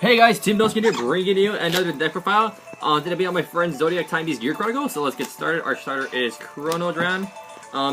Hey guys, TeamNoSkill here, bringing you another deck profile. Today be on my friend Zodiac Time Beast Gear Chronicle. So let's get started. Our starter is Chronodran.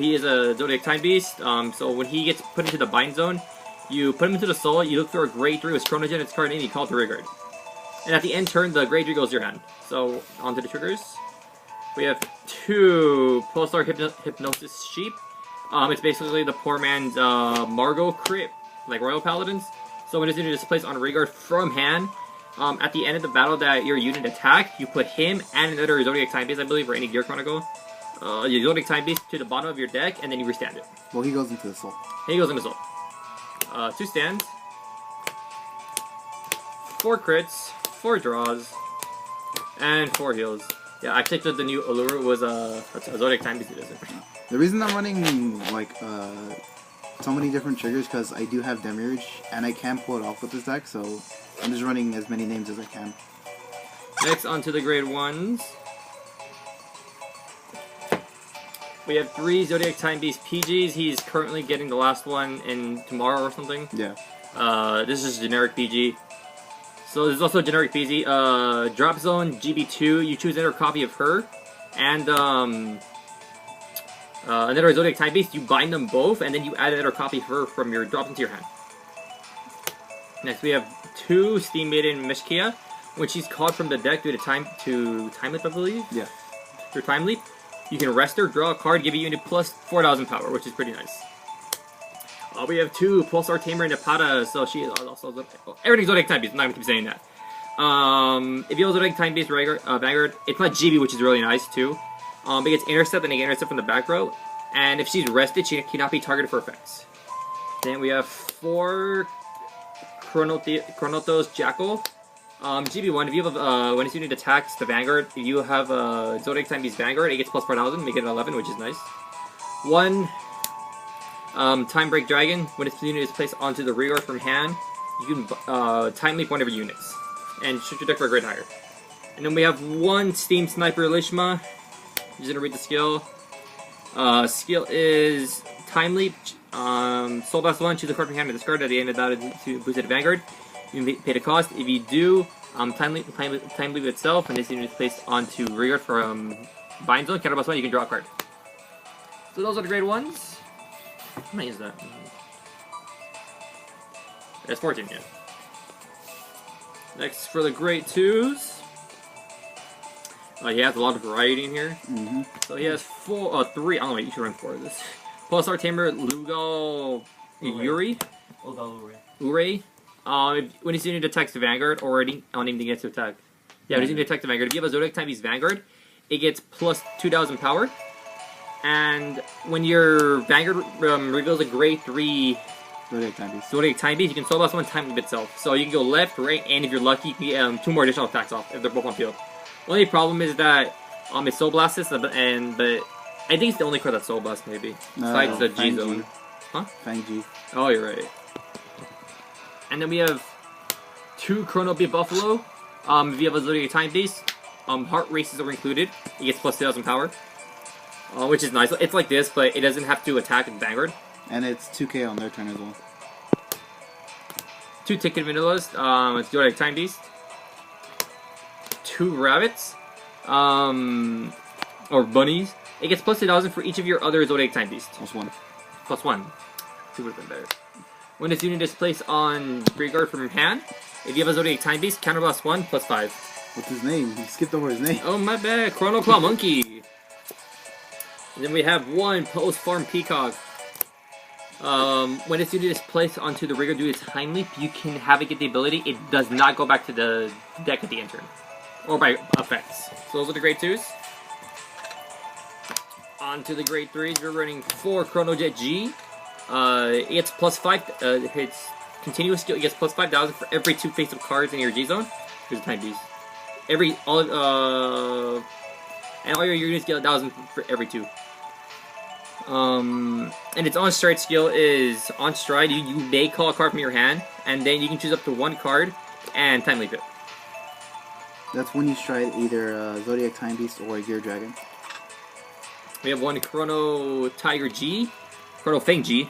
He is a Zodiac Time Beast. So when he gets put into the bind zone, you put him into the soul. You look for a grade 3 with Chronogen. Its card name. You call it the Vanguard. And at the end turn, the grade 3 goes to your hand. So onto the triggers. We have two Pulsar Hypnosis Sheep. It's basically the poor man's Margot crit, like Royal Paladins. So when it's unit is placed on Vanguard from hand, at the end of the battle that your unit attack, you put him and another Zodiac Time Beast, I believe, or any Gear Chronicle, your Zodiac Time Beast to the bottom of your deck, and then you restand it. Well, he goes into the soul. He goes into soul. 2 stands, 4 crits, 4 draws, and 4 heals. Yeah, I checked that the new Allure was a Zodiac Time Beast. The reason I'm running like so many different triggers because I do have Demiurge and I can pull it off with this deck, so I'm just running as many names as I can. Next, onto the grade 1s. We have 3 Zodiac Time Beast PGs. He's currently getting the last one in tomorrow or something. Yeah. This is generic PG. So there's also a generic PG. Drop Zone GB2. You choose another copy of her, and another Zodiac Time Beast. You bind them both, and then you add another copy of her from your drop into your hand. Next, we have 2 Steam Maiden Meshkia, when she's called from the deck due to time leap, I believe. Yeah. Through time leap, you can rest her, draw a card, give a unit plus 4,000 power, which is pretty nice. We have 2 Pulsar Tamer Nepata, so she is also everything's Zodiac Time Beast. I'm not gonna keep saying that. If you have Zodiac Time Beast Vanguard, it's not GB, which is really nice too. It gets intercept, and it gets intercept from the back row. And if she's rested, she cannot be targeted for effects. Then we have 4 Chronothos Jackal. GB1, if you have when its unit attacks the Vanguard, if you have a Zodiac Time Beast Vanguard, it gets plus 4,000, make it 11, which is nice. 1 Time Break Dragon, when its unit is placed onto the Vanguard from hand, you can time leap one of your units and shoot your deck for a grade higher. And then we have 1 Steam Sniper Lishma. Just gonna read the skill. Skill is Time Leap. Soul Blast 1, choose a card from hand and discard at the end of that to boost it to Vanguard. You can pay the cost. If you do, Time Leap itself, and this unit is placed onto Vanguard from Bind Zone, counter blast 1, you can draw a card. So those are the grade 1s. How many is that? That's 14, yeah. Next, for the grade 2s. He has a lot of variety in here. So he has 3. Oh wait, you should run 4 of this. Pulsar Tamer Lugal Uri. Ure. When his unit attacks the Vanguard, or anything gets to attack. Yeah, when his unit attacks the Vanguard. If you have a Zodiac Time Beast Vanguard, it gets plus 2,000 power. And when your Vanguard reveals a grade 3 Zodiac Time Beast, you can Soul Blast 1 Time Leap itself. So you can go left, right, and if you're lucky, you can get 2 more additional attacks off if they're both on field. Only problem is that it's Soul Blast, but I think it's the only card that's Soul Blast, maybe. Besides the G zone. Huh? Fang G. Oh, you're right. And then we have 2 Chrono Beat Buffalo. If you have a Zodiac Time Beast, Heart Races are included. It gets plus 2,000 power. Which is nice. It's like this, but it doesn't have to attack with Vanguard. And it's 2k on their turn as well. 2 Ticket Vanillas. It's Zodiac Time Beast. 2 rabbits, or bunnies. It gets plus 2,000 for each of your other Zodiac Time Beasts. Plus 1. Plus 1. 2 would have been better. When this unit is placed on Vanguard from your hand, if you have a Zodiac Time Beast, counterblast 1, plus 5. What's his name? You skipped over his name. Oh, my bad. Chrono Claw Monkey. And then we have 1 Post Farm Peacock. When this unit is placed onto the Vanguard due to Time Leap, you can have it get the ability. It does not go back to the deck at the end turn. Or by effects. So those are the grade 2s. On to the grade 3s. We're running 4 Chronojet G. It gets plus 5. It's continuous skill. It gets plus 5,000 for every 2 face-up cards in your G zone. Here's the Time Beast. And all your units get 1,000 for every 2. And its on stride skill is on stride. You may call a card from your hand, and then you can choose up to 1 card and Time Leap it. That's when you stride either Zodiac Time Beast or a Gear Dragon. We have 1 Chrono Tiger G, Chrono Fang G.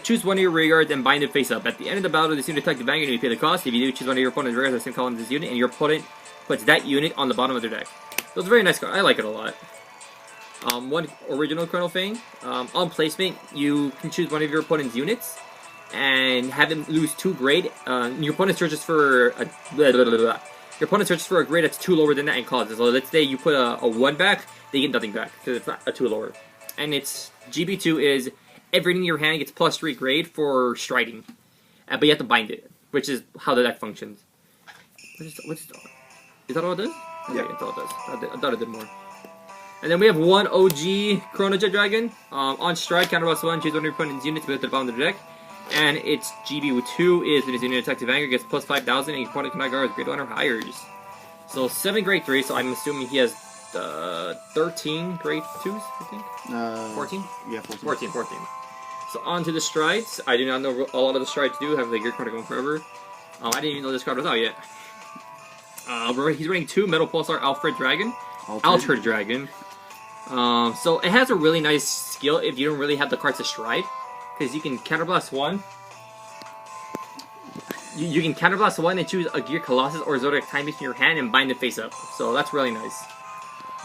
Choose one of your rear guards and bind it face up. At the end of the battle, this unit attack the Vanguard, you pay the cost. If you do, choose one of your opponent's rear guards that's in column this unit, and your opponent puts that unit on the bottom of their deck. So it's a very nice card. I like it a lot. One original Chronicle thing. On placement, you can choose one of your opponent's units and have him lose 2 grade. Your opponent searches for a your opponent searches for a grade that's 2 lower than that and calls it. So let's say you put a 1 back, they get nothing back because it's not a 2 lower. And its GB2 is everything in your hand gets +3 grade for striding, but you have to bind it, which is how the deck functions. Is that all it does? Yeah, that's all it does. I thought it did more. And then we have one OG Chrono Jet Dragon. On stride, counter +1, choose one of your opponent's units to the bottom of the deck. And its GB2 is when its unit attacks the Vanguard gets plus 5,000 and your opponent cannot guard with grade 1 or higher. So 7 grade 3, so I'm assuming he has 13 grade 2s, I think? 14? Yeah, 14. 14. So on to the strides. I do not know what a lot of the strides do. Have the gear card going forever. I didn't even know this card was out yet. He's running 2 Metal Pulsar Alfred Dragon. Altered Dragon. So it has a really nice skill if you don't really have the cards to stride. Because you can counterblast 1. You can counterblast 1 and choose a Gear Colossus or Zodiac Time Beast in your hand and bind it face up. So that's really nice.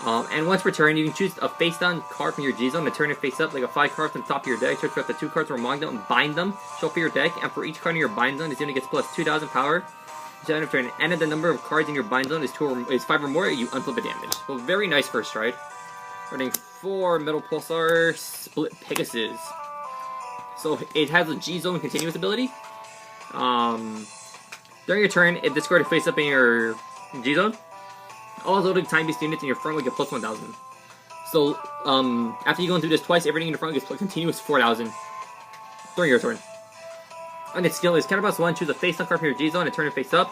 And once per turn, you can choose a face down card from your G zone and turn it face up like a 5 cards on the top of your deck. Search for up to 2 cards from among them and bind them. Show for your deck, and for each card in your bind zone, this unit gets plus 2,000 power. Each end of turn, and if the number of cards in your bind zone is 5 or more, you unflip a damage. So very nice first stride. Running 4 Metal Pulsar Split Pegasus. So it has a G zone continuous ability. During your turn, if this card is face up in your G zone, all Zodiac Time Beast units in your front will get plus 1,000. So, after you go through this twice, everything in the front gets continuous 4,000 during your turn. And its skill is counterblast 1, choose a face down card from your G zone and turn it face up.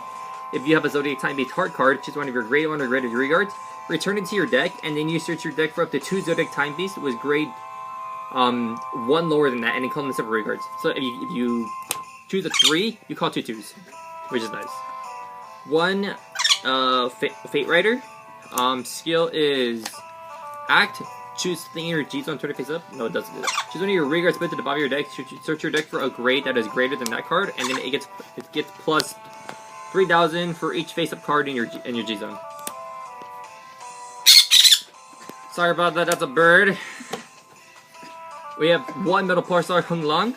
If you have a Zodiac Time Beast heart card, choose one of your grade 1 or grade 3 guards, return it to your deck, and then you search your deck for up to 2 Zodiac Time Beasts with grade 1 lower than that, and then call them separate rear guards. So if you choose a 3, you call 2 2s, which is nice. 1 Fate Rider. Skill is Act. Choose thing in your G zone, turn it face up. No, it doesn't do that. Choose one of your rear guards, put it to the bottom of your deck. Search your deck for a grade that is greater than that card, and then it gets plus 3,000 for each face up card in your G zone. Sorry about that. That's a bird. We have 1 Metal Pulsar Hung Long.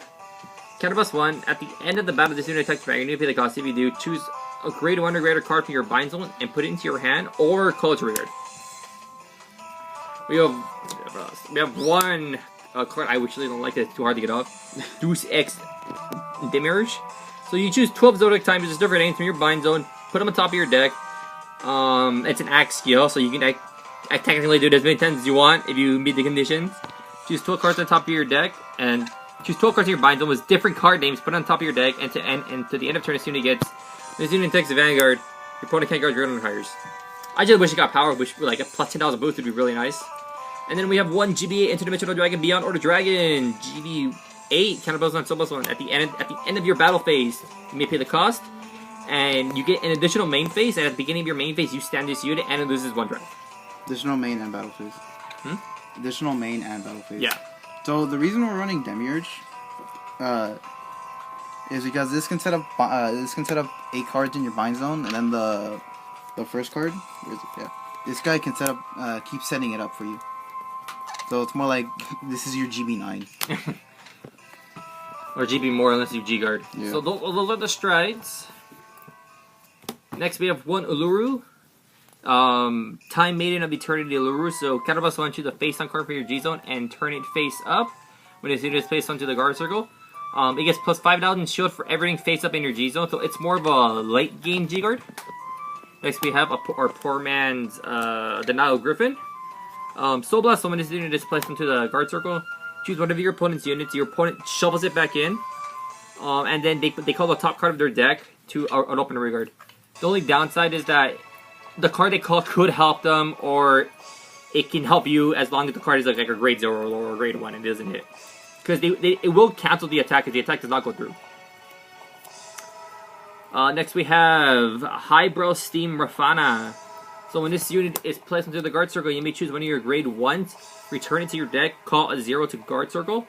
Counterblast 1. At the end of the battle, this unit attacks the Vanguard. You pay the cost. If you do, choose a grade 1 or greater card from your bind zone and put it into your hand, or call it to rear. We have 1 card I actually don't like it. It's too hard to get off. Deus Ex Demirage. So you choose 12 Zodiac Time Beasts, different names from your bind zone. Put them on top of your deck. It's an act skill, so you can technically do it as many times as you want if you meet the conditions. Choose 12 cards on top of your deck and choose 12 cards in your bind zone with different card names. Put it on top of your deck, and to the end of turn, this unit gets. This unit takes the Vanguard. Your opponent can't guard your own hires. I just wish it got power, which like a plus 10,000 boost would be really nice. And then we have 1 GB8 Interdimensional Dragon Beyond Order Dragon. GB8 counterballs on Soul One. At the end of your battle phase, you may pay the cost, and you get an additional main phase. And at the beginning of your main phase, you stand this unit, and it loses 1 drive. Additional main and battle phase. Additional main and battle phase. Yeah. So the reason we're running Demiurge, is because this can set up 8 cards in your bind zone, and then the first card, where is it? Yeah, this guy can set up keep setting it up for you. So it's more like this is your GB9 or GB more unless you G guard. Yeah. So those are the strides. Next we have 1 Uluru. Time Maiden of Eternity Uluru. So counterblast 1, choose a face down card for your G zone and turn it face up. When it's unit is placed onto the guard circle. It gets plus 5,000 shield for everything face up in your G zone, so it's more of a late game G guard. Next we have our poor man's Denial Griffin. Soul Blast, so when this unit is placed into the guard circle, choose one of your opponent's units. Your opponent shovels it back in, and then they call the top card of their deck to an open rear guard. The only downside is that the card they call could help them, or it can help you as long as the card is like a grade 0 or lower, or grade 1 and it doesn't hit. Because it will cancel the attack if the attack does not go through. Next we have Highbrow Steam Rafana. So when this unit is placed into the guard circle, you may choose one of your grade 1s, return it to your deck, call a 0 to guard circle.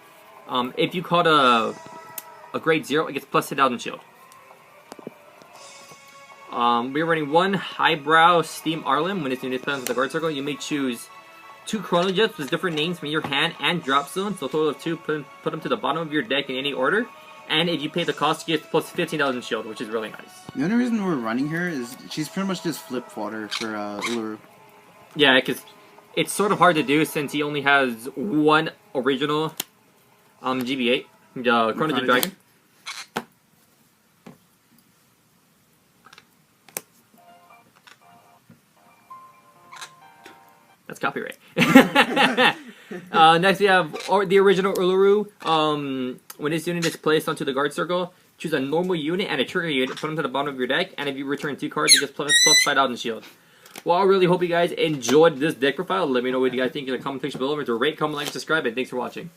If you caught a grade 0, it gets plus 10,000 shield. We're running 1 Highbrow Steam Arlim. When it's unit spells with the guard circle, you may choose 2 Chrono Jets with different names from your hand and drop zone. So a total of 2, put them to the bottom of your deck in any order. And if you pay the cost, you get plus 15,000 shield, which is really nice. The only reason we're running her is she's pretty much just flip fodder for Uluru. Yeah, because it's sort of hard to do since he only has 1 original GB8, the Chrono Jet Dragon. That's copyright. Next we have the original Uluru. When this unit is placed onto the guard circle, choose a normal unit and a trigger unit, put them to the bottom of your deck, and if you return 2 cards, it gets plus 5,000 shield. Well, I really hope you guys enjoyed this deck profile. Let me know what you guys think in the comment section below. Remember to rate, comment, like, subscribe, and thanks for watching.